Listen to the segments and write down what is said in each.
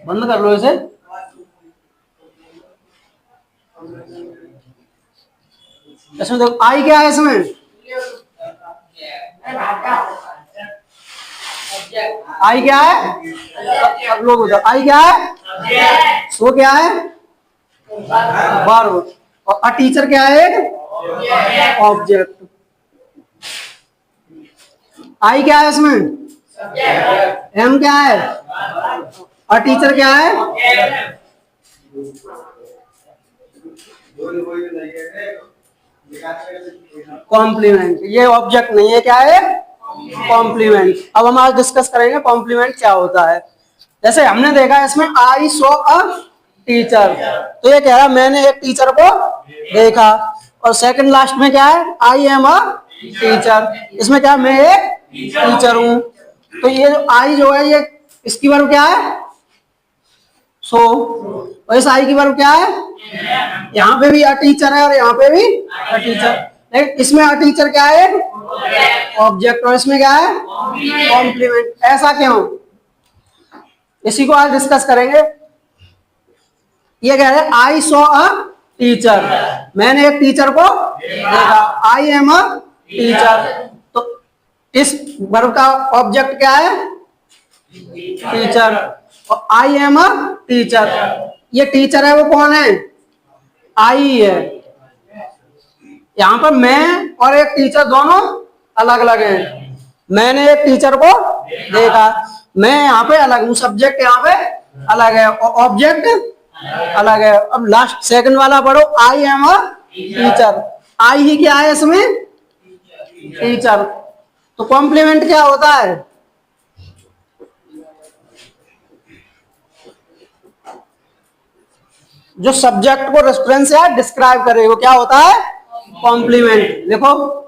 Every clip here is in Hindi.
बंद कर लो इसे। इसमें देखो आई क्या है इसमें, आई क्या है, अब लोग बताओ आई क्या है, सो क्या है, वर्ब, और अ टीचर क्या है, ऑब्जेक्ट। आई क्या है इसमें, एम क्या है, अ टीचर क्या है, कॉम्प्लीमेंट। ये ऑब्जेक्ट नहीं है, क्या है, कॉम्प्लीमेंट। अब हम आज डिस्कस करेंगे कॉम्प्लीमेंट क्या होता है। जैसे हमने देखा इसमें आई सो अ टीचर, तो ये कह रहा मैंने एक टीचर को देखा। और सेकंड लास्ट में क्या है, आई एम अ टीचर, इसमें क्या मैं एक टीचर हूं। तो ये जो आई जो है ये इसकी वर्ब क्या है, सो। और इस आई की वर्ब क्या है, यहाँ पे भी अ टीचर है और यहाँ पे भी अ टीचर, लेकिन इसमें अ टीचर क्या है, ऑब्जेक्ट, और इसमें क्या है, कॉम्प्लीमेंट। ऐसा क्यों, इसी को आज डिस्कस करेंगे। ये कह रहे हैं आई सॉ अ टीचर, मैंने एक टीचर को देखा, आई एम अ टीचर। तो इस वर्ब का ऑब्जेक्ट क्या है, टीचर, और आई एम अ टीचर। ये टीचर है वो कौन है, आई है। यहाँ पर मैं और एक टीचर दोनों अलग अलग हैं। मैंने एक टीचर को देखा, मैं यहाँ पे अलग हूँ, सब्जेक्ट यहाँ पे अलग है और ऑब्जेक्ट अलग है। अब लास्ट सेकंड वाला पढ़ो, आई एम अ टीचर, आई ही क्या है इसमें, टीचर। तो कॉम्प्लीमेंट क्या होता है, जो सब्जेक्ट को रेफरेंस या डिस्क्राइब करे वो क्या होता है, कॉम्प्लीमेंट। देखो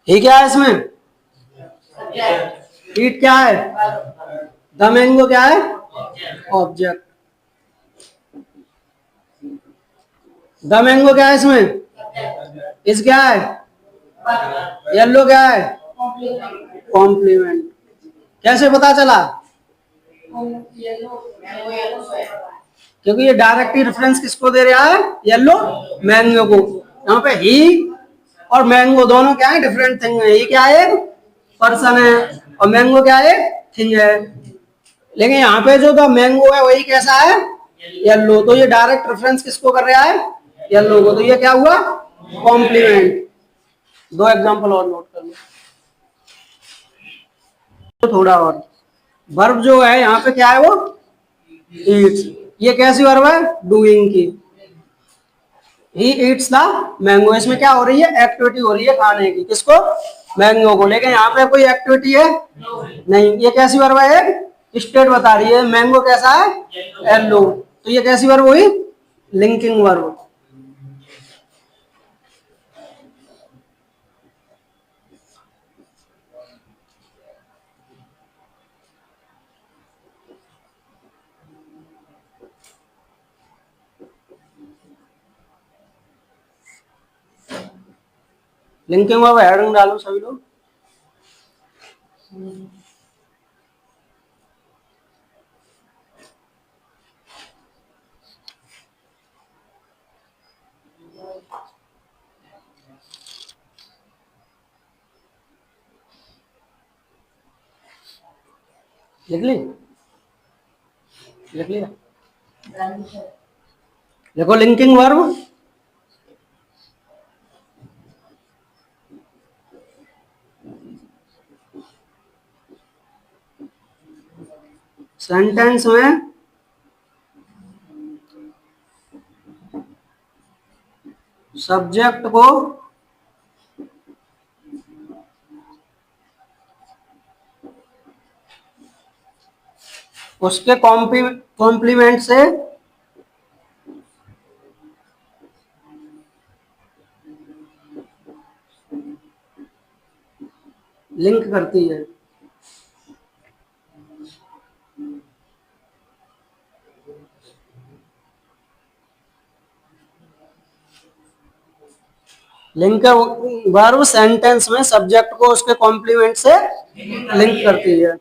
ये क्या है इसमें, ईट क्या है, द मैंगो क्या है, ऑब्जेक्ट। द मैंगो क्या है इसमें, इस क्या है, येलो क्या है, कॉम्प्लीमेंट। कैसे पता चला, क्योंकि ये डायरेक्टली रेफरेंस किसको दे रहा है, येलो मैंगो को। यहाँ पे ही और मैंगो दोनों क्या है, डिफरेंट थिंग है। ही क्या है, पर्सन है, और मैंगो क्या है, थिंग है। लेकिन यहाँ पे जो द मैंगो है वही कैसा है, येलो। तो ये डायरेक्ट रेफरेंस किसको कर रहा है, येलो को। तो ये क्या हुआ, कॉम्प्लीमेंट। दो एग्जांपल और नोट कर लो तो थोड़ा और। वर्ब जो है यहाँ पे क्या है, वो ईट्स। ये कैसी वर्ब है, डूइंग की। ही ईट्स द मैंगो, इसमें क्या हो रही है, एक्टिविटी हो रही है खाने की, किसको, मैंगो को। लेकिन यहाँ पे कोई एक्टिविटी है नहीं। ये कैसी वर्ब है, स्टेट बता रही है, मैंगो कैसा है, येलो। तो ये कैसी वर्ब हुई, linking verb. Linking verb heading डालो सभी लोग। लिख ली, लिख लिया। देखो लिंकिंग वर्ब, सेंटेंस में सब्जेक्ट को उसके कॉम्प्लीमेंट से लिंक करती है। लिंक वर्ब सेंटेंस में सब्जेक्ट को उसके कॉम्प्लीमेंट से लिंक करती है।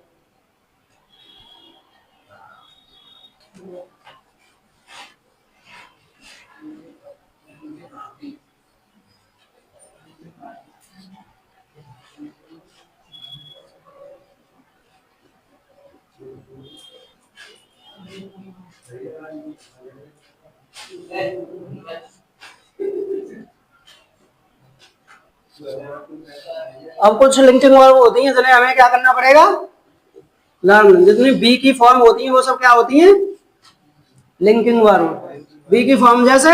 अब कुछ लिंकिंग वर्ब होती हैं जिन्हें हमें क्या करना पड़ेगा, लर्न। जितनी बी की फॉर्म होती है वो सब क्या होती हैं, लिंकिंग वर्ब। बी की फॉर्म जैसे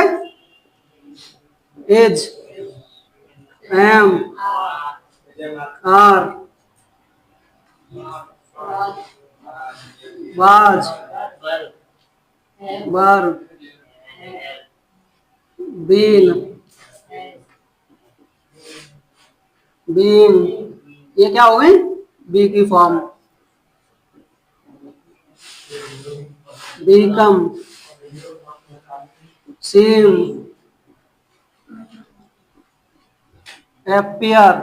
is, am, are, was, were, been, been, ये क्या हो गई बी की form. Become, seem, appear,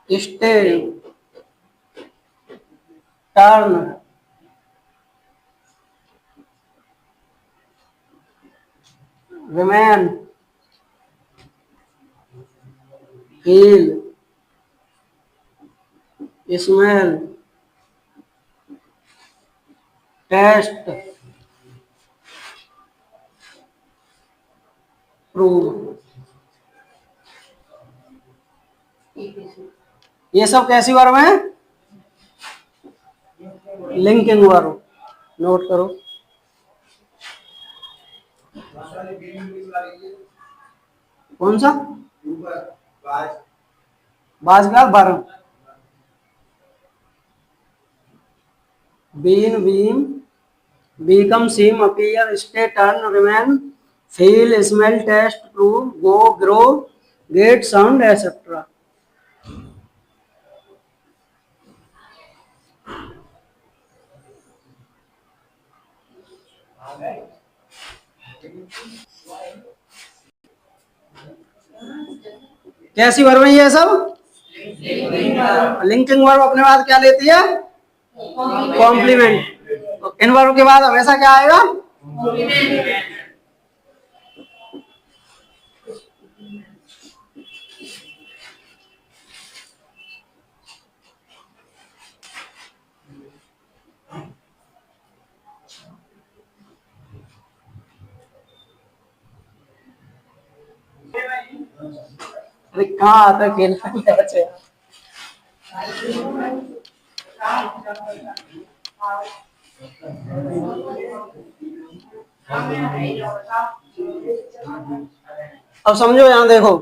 stay, turn, remain, feel, smell, taste, prove. ये सब कैसी वर्ब है, लिंकिंग वर्ब। नोट करो। कौन सा, बाज का बर, been, beam, become, seem, appear, stay, turn, remain, feel, smell, taste, prove, go, grow, get, sound, etcetera. कैसी वर्ब है ये सब, लिंकिंग वर्ब अपने बाद क्या लेती है, कॉम्प्लीमेंट। इन वर्ब के बाद हमेशा क्या आएगा, अरे कहाँ आता है खेल बच्चे। अब समझो यहाँ देखो,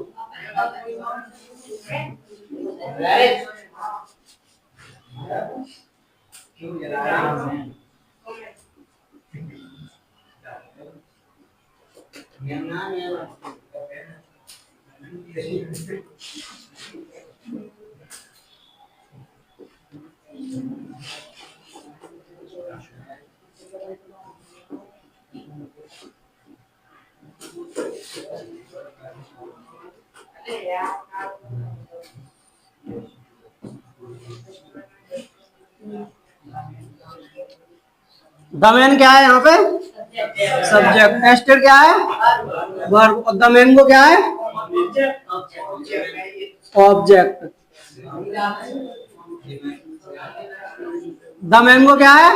द मेन क्या है यहाँ पे? सब्जेक्ट। टेस्टेड क्या है? वर्ब। और द मैंगो क्या है? ऑब्जेक्ट। द मैंगो क्या है?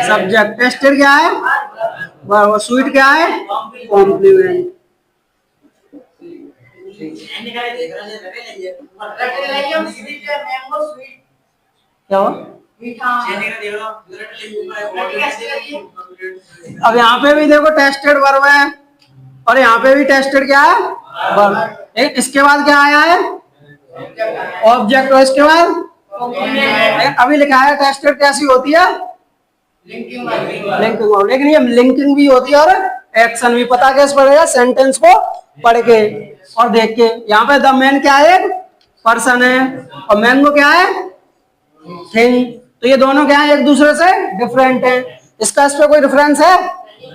सब्जेक्ट। टेस्टेड क्या है? वर्ब। और स्वीट क्या है? कॉम्प्लीमेंट। क्या हुआ? अब यहाँ पे भी देखो टेस्टेड वर्ब है और यहाँ पे भी टेस्टेड क्या है? वर्ब। इसके बाद क्या आया है? ऑब्जेक्ट। और इसके बाद अभी लिखा है टेस्टेड कैसी होती है? Linking verb. लेकिन ये लिंकिंग भी होती है और एक्शन भी। पता कैसे पड़ेगा? सेंटेंस को पढ़ के और देख के। यहाँ पे द मैन क्या है? पर्सन है। और मैंगो क्या है? थिंग। तो ये दोनों क्या है? एक दूसरे से डिफरेंट है। इसका इस पे कोई डिफरेंस है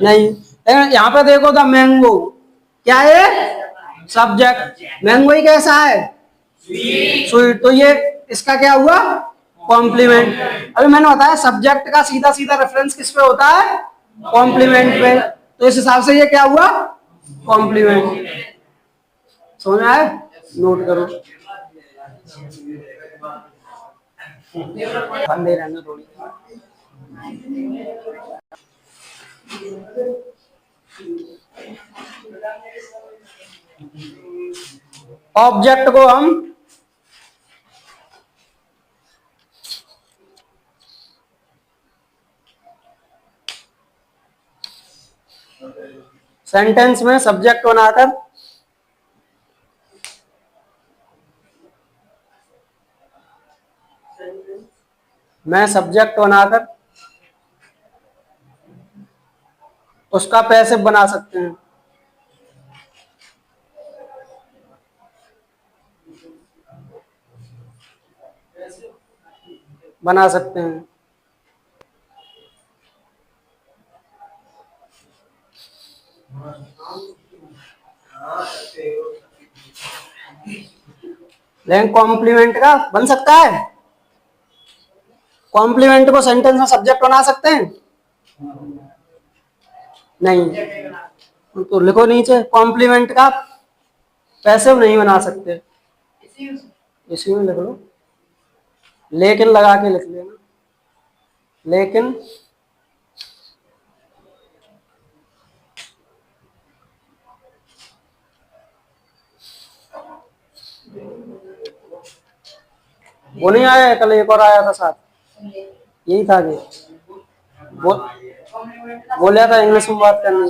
नहीं। यहाँ पे देखो द मैंगो क्या है? सब्जेक्ट। मैंगो ही कैसा है? स्वीट। तो ये इसका क्या हुआ? कॉम्प्लीमेंट। अभी मैंने बताया सब्जेक्ट का सीधा सीधा रेफरेंस किस पे होता है? कॉम्प्लीमेंट पे। तो इस हिसाब से ये क्या हुआ? कॉम्प्लीमेंट। समझ में आए? नोट करो। बंदे रहने थोड़ी। ऑब्जेक्ट को हम सेंटेंस में सब्जेक्ट बनाकर उसका पैसिव बना सकते हैं। बना सकते हैं। लेकिन कॉम्प्लीमेंट का बन सकता है? कॉम्प्लीमेंट को सेंटेंस में सब्जेक्ट बना सकते हैं? नहीं। तो लिखो नीचे कॉम्प्लीमेंट का पैसिव नहीं बना सकते। इसी में लिख लो। लेकिन लगा के लिख लेना। लेकिन वो नहीं आया कल? एक और आया था साथ। यही था कि बोला था इंग्लिश में बात करनी।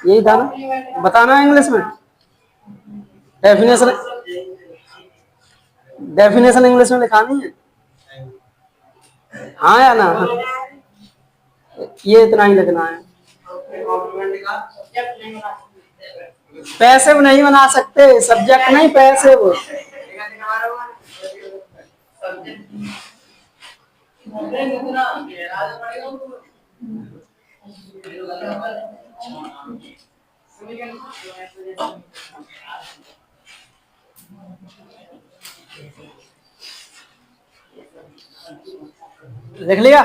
यही था ना? बताना इंग्लिश में डेफिनेशन। डेफिनेशन इंग्लिश में लिखानी है। हाँ या ना? ये इतना ही लिखना है। पैसिव नहीं बना सकते। सब्जेक्ट नहीं, पैसिव। लिख लिया?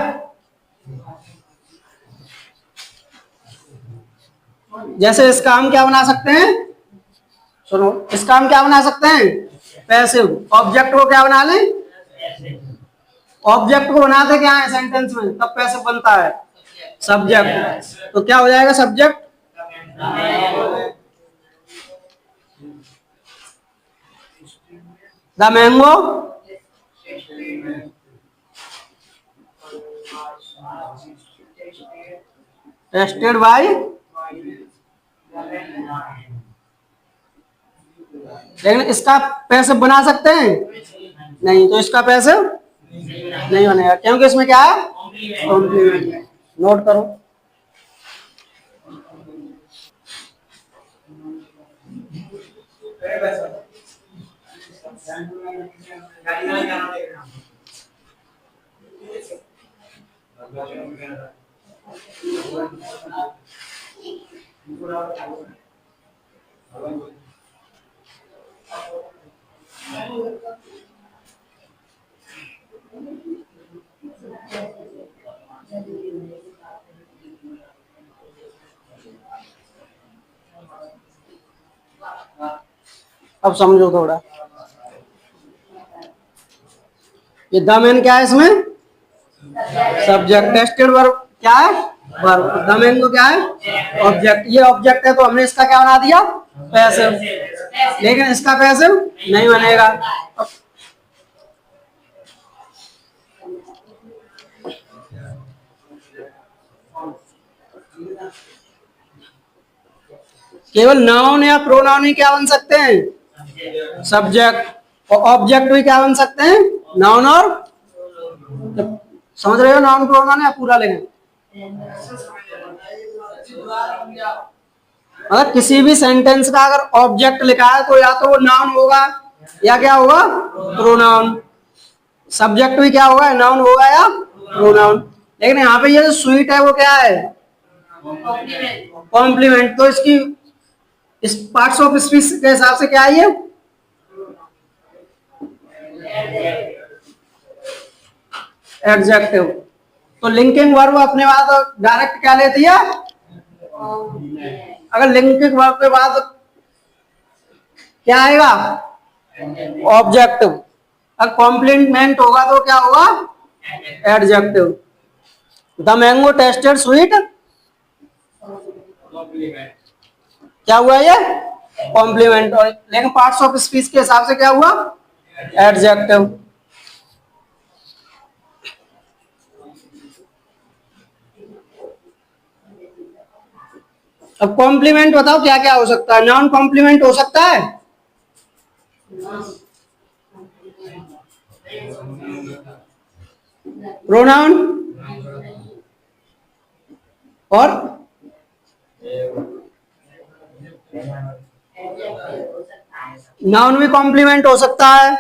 जैसे इसका हम क्या बना सकते हैं? सुनो, इसका हम क्या बना सकते हैं? पैसिव। ऑब्जेक्ट को क्या बना लें? ऑब्जेक्ट को बनाते क्या है सेंटेंस में? तब पैसिव बनता है सब्जेक्ट। तो क्या हो जाएगा? Subject. The mango tested by. लेकिन इसका पैसिव बना सकते हैं? नहीं। तो इसका पैसिव नहीं बनेगा क्योंकि इसमें क्या है? कॉम्प्लीमेंट। नोट करो। अब समझो थोड़ा, ये द मैन क्या है इसमें, सब्जेक्ट, टेस्टेड वर्ब क्या है, वर्ब, द मैन को क्या है, ऑब्जेक्ट, ये ऑब्जेक्ट है तो हमने इसका क्या बना दिया, पैसिव, लेकिन इसका पैसिव नहीं बनेगा। केवल नाउन या प्रोनाउन ही क्या बन सकते हैं, सब्जेक्ट, और ऑब्जेक्ट भी क्या बन सकते हैं, नाउन और, समझ रहे हो, नाउन प्रोनाउन या पूरा लेंगे, मतलब किसी भी सेंटेंस का अगर ऑब्जेक्ट लिखा है तो या तो वो नाउन होगा या क्या होगा, प्रोनाउन, सब्जेक्ट भी क्या होगा, नाउन होगा या प्रोनाउन। लेकिन यहाँ पे ये जो स्वीट है वो क्या है, कॉम्प्लीमेंट, तो इसकी इस पार्ट्स ऑफ स्पीच के हिसाब से क्या है ये, एडजेक्टिव। तो लिंकिंग वर्ब अपने बाद डायरेक्ट क्या लेती है, अगर लिंकिंग वर्ब के बाद क्या आएगा, ऑब्जेक्टिव, अगर कॉम्प्लीमेंट होगा तो क्या होगा, adjective. The mango tested sweet, क्या हुआ ये, कॉम्प्लीमेंट, और लेकिन पार्ट्स ऑफ स्पीच के हिसाब से क्या हुआ, एडजेक्टिव। अब कॉम्प्लीमेंट बताओ क्या क्या हो सकता है, नॉन कॉम्प्लीमेंट हो सकता है, प्रोनाउन और नाउन भी कॉम्प्लीमेंट हो सकता है,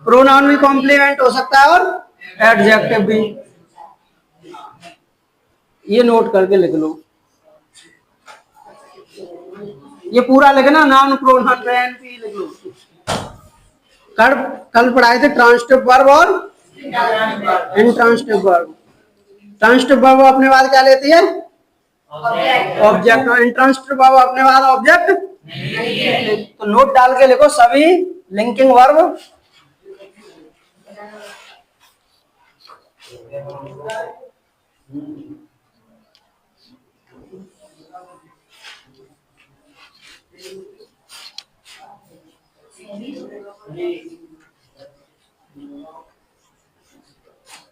प्रोनाउन भी कॉम्प्लीमेंट हो सकता है, और एडजेक्टिव भी। ये नोट करके लिख लो, ये पूरा लिखना, नाउन प्रोनाउन भी लिख लो। कल कल पढ़ाए थे ट्रांसिटिव वर्ब और इंट्रांसिटिव वर्ब। ट्रांसिटिव वर्ब अपने बाद क्या लेती है, ऑब्जेक्ट, और इंट्रांसिटिव वर्ब अपने बाद ऑब्जेक्ट। तो नोट डाल के लिखो सभी लिंकिंग वर्ब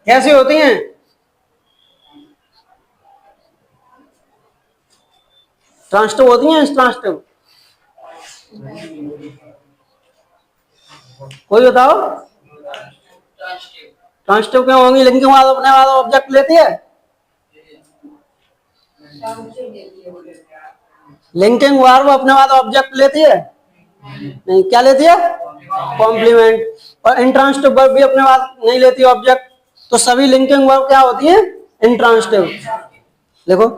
कैसी होती हैं, ट्रांसिटिव होती हैं, इंट्रांसिटिव, कोई बताओ, ट्रांसिटिव क्यों होंगी, लिंकिंग वर्ब अपने बाद ऑब्जेक्ट लेती है, लिंकिंग वर्ब अपने बाद ऑब्जेक्ट लेती है, नहीं, क्या लेती है, कॉम्प्लीमेंट, और इंट्रांसिटिव वर्ब भी अपने बाद नहीं लेती ऑब्जेक्ट। तो सभी लिंकिंग वर्ब क्या होती है, इंट्रांसिटिव। देखो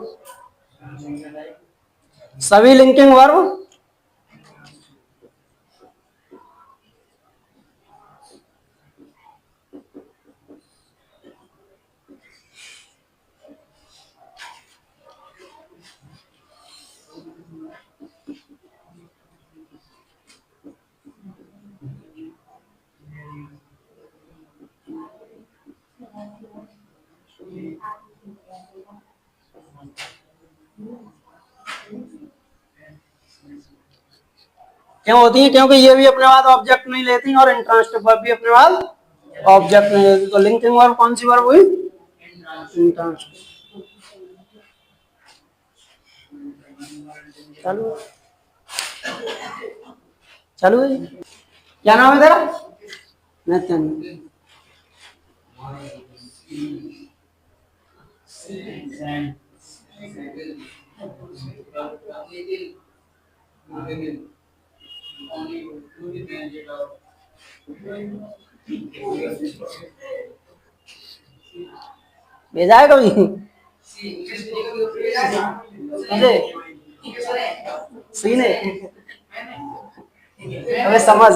सभी लिंकिंग वर्ब क्यों होती है, क्योंकि ये भी अपने बाद ऑब्जेक्ट नहीं लेती और इंट्रांसिटिव वर्ब भी अपने बाद ऑब्जेक्ट नहीं लेती। तो लिंकिंग वर्ब कौन सी वर्ब हुई, इंट्रांसिटिव। चालू चालू है, क्या नाम है तेरा, नितिन। भेजा है कभी, सीने, अबे समझ,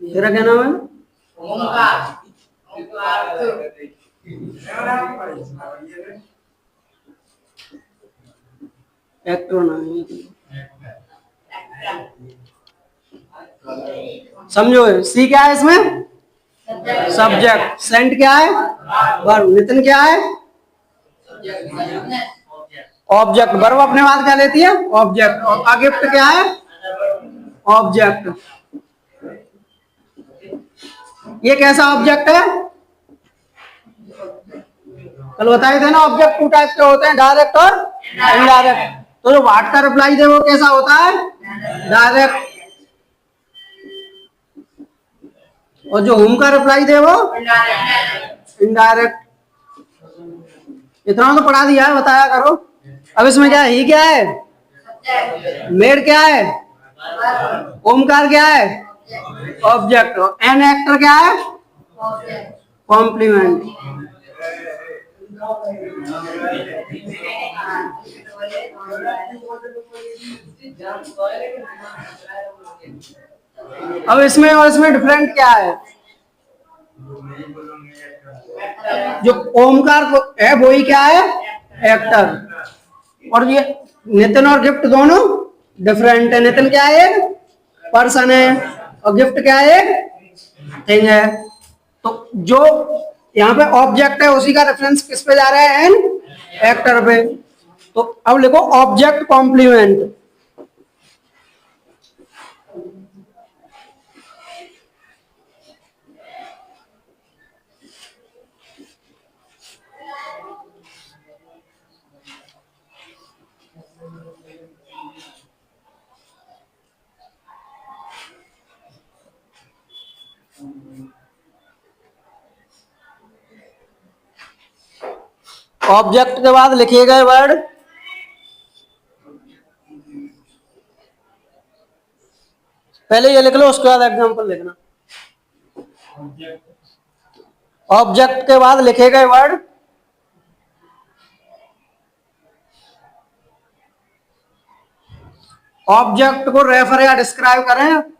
तेरा क्या नाम है, एक्रोनिम समझो। सी क्या है इसमें? सब्जेक्ट। सेंट क्या है? वर्ब। नितिन क्या है? ऑब्जेक्ट। वर्ब अपने बाद क्या लेती है? ऑब्जेक्ट। और गिफ्ट क्या है? ऑब्जेक्ट। ये कैसा ऑब्जेक्ट है? कल बताए थे ना, ऑब्जेक्ट टू टाइप के होते हैं, डायरेक्ट और इनडायरेक्ट। तो जो व्हाट का रिप्लाई दे वो कैसा होता है? डायरेक्ट। और जो होम का रिप्लाई दे वो इनडायरेक्ट। इतना तो पढ़ा दिया है, बताया करो। अब इसमें क्या है? ही क्या है? मेड क्या है? ओमकार क्या है? ऑब्जेक्ट। एन एक्टर क्या है? कॉम्प्लीमेंट। अब इसमें और इसमें डिफरेंट क्या है? जो ओमकार को है वो ही क्या है? एक्टर। और ये नितिन और गिफ्ट दोनों डिफरेंट है। नितिन क्या है? एक पर्सन है, और गिफ्ट क्या है? एक थिंग है। तो जो यहाँ पे ऑब्जेक्ट है उसी का रेफरेंस किस पे जा रहा है? एन एक्टर पे। तो अब लिखो ऑब्जेक्ट कॉम्प्लीमेंट। ऑब्जेक्ट के बाद लिखे गए वर्ड पहले ये लिख लो, उसके बाद एग्जांपल लिखना। ऑब्जेक्ट के बाद लिखे गए वर्ड ऑब्जेक्ट को रेफर या डिस्क्राइब करें।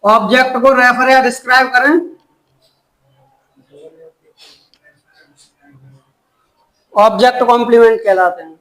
ऑब्जेक्ट को रेफर या डिस्क्राइब करें। ऑब्जेक्ट कॉम्प्लीमेंट कहलाते हैं।